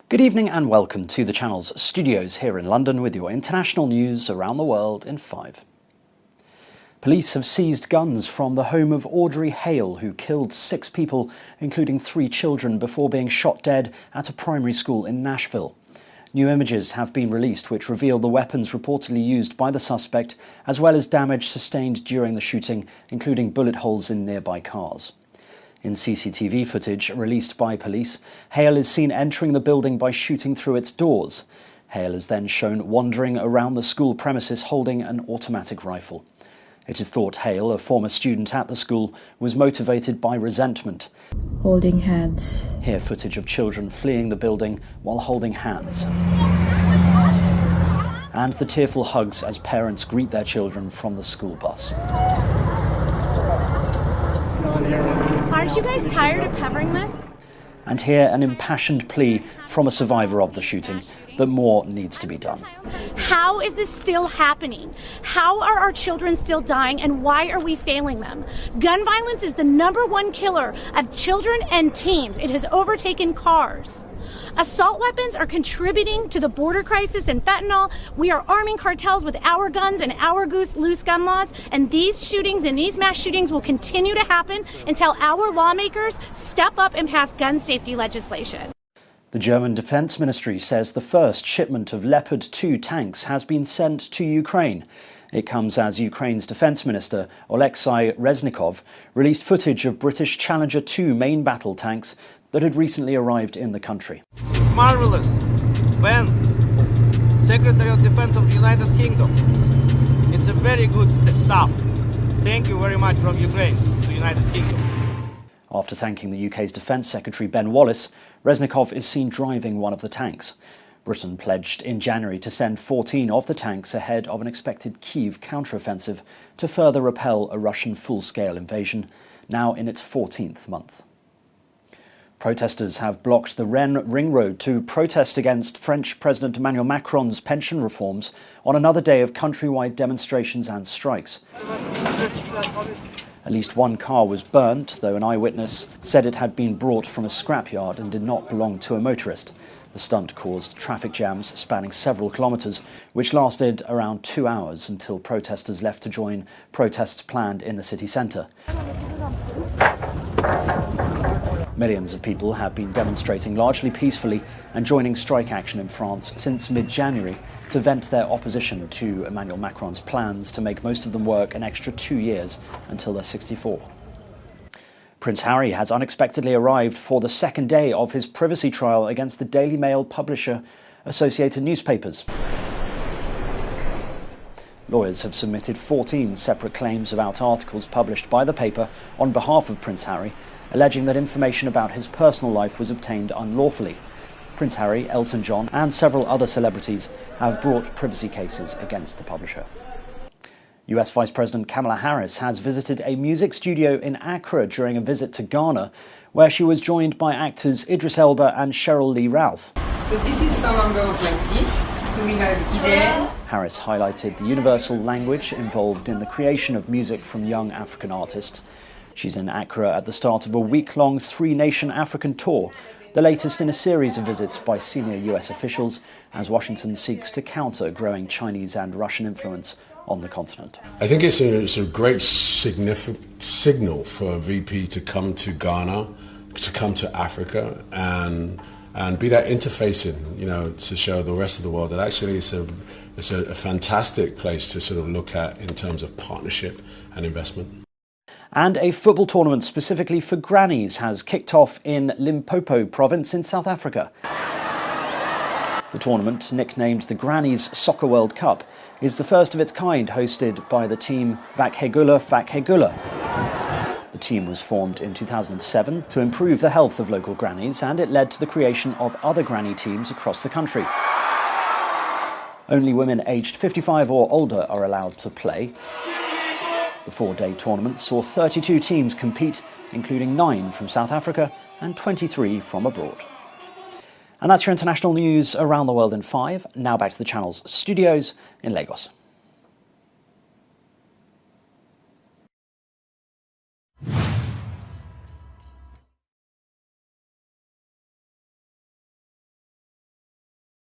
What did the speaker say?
Good evening and welcome to the channel's studios here in London with your international news around the world in 5. Police have seized guns from the home of Audrey Hale, who killed 6 people, including 3 children, before being shot dead at a primary school in Nashville. New images have been released which reveal the weapons reportedly used by the suspect, as well as damage sustained during the shooting, including bullet holes in nearby cars. In CCTV footage released by police, Hale is seen entering the building by shooting through its doors. Hale is then shown wandering around the school premises holding an automatic rifle. It is thought Hale, a former student at the school, was motivated by resentment. Holding hands. Here footage of children fleeing the building while holding hands. And the tearful hugs as parents greet their children from the school bus. Aren't you guys tired of covering this? And here an impassioned plea from a survivor of the shooting that more needs to be done. How is this still happening? How are our children still dying, and why are we failing them? Gun violence is the #1 killer of children and teens. It has overtaken cars. Assault weapons are contributing to the border crisis and fentanyl. We are arming cartels with our guns and our loose gun laws, and these shootings and these mass shootings will continue to happen until our lawmakers step up and pass gun safety legislation. The German Defense Ministry says the first shipment of Leopard 2 tanks has been sent to Ukraine. It comes as Ukraine's Defense Minister, Oleksiy Reznikov, released footage of British Challenger 2 main battle tanks that had recently arrived in the country. It's marvelous when Secretary of Defense of the United Kingdom. It's a very good stuff. Thank you very much from Ukraine to the United Kingdom. After thanking the UK's Defence Secretary Ben Wallace, Reznikov is seen driving one of the tanks. Britain pledged in January to send 14 of the tanks ahead of an expected Kyiv counteroffensive to further repel a Russian full-scale invasion, now in its 14th month. Protesters have blocked the Rennes ring road to protest against French President Emmanuel Macron's pension reforms on another day of countrywide demonstrations and strikes. At least one car was burnt, though an eyewitness said it had been brought from a scrapyard and did not belong to a motorist. The stunt caused traffic jams spanning several kilometres, which lasted around 2 hours until protesters left to join protests planned in the city centre. Millions of people have been demonstrating largely peacefully and joining strike action in France since mid-January to vent their opposition to Emmanuel Macron's plans to make most of them work an extra 2 years until they're 64. Prince Harry has unexpectedly arrived for the second day of his privacy trial against the Daily Mail publisher Associated Newspapers. Lawyers have submitted 14 separate claims about articles published by the paper on behalf of Prince Harry, alleging that information about his personal life was obtained unlawfully. Prince Harry, Elton John and several other celebrities have brought privacy cases against the publisher. US Vice President Kamala Harris has visited a music studio in Accra during a visit to Ghana, where she was joined by actors Idris Elba and Cheryl Lee Ralph. So this is some number of plenty. So we have Ide. Harris highlighted the universal language involved in the creation of music from young African artists. She's in Accra at the start of a week-long 3-nation African tour, the latest in a series of visits by senior US officials as Washington seeks to counter growing Chinese and Russian influence on the continent. I think it's a great signal for a VP to come to Ghana, to come to Africa and be that interfacing, to show the rest of the world that actually it's a fantastic place to sort of look at in terms of partnership and investment. And a football tournament specifically for grannies has kicked off in Limpopo province in South Africa. The tournament, nicknamed the Grannies Soccer World Cup, is the first of its kind hosted by the team Vakhegula. The team was formed in 2007 to improve the health of local grannies, and it led to the creation of other granny teams across the country. Only women aged 55 or older are allowed to play. The 4-day tournament saw 32 teams compete, including 9 from South Africa and 23 from abroad. And that's your international news around the world in 5. Now back to the channel's studios in Lagos.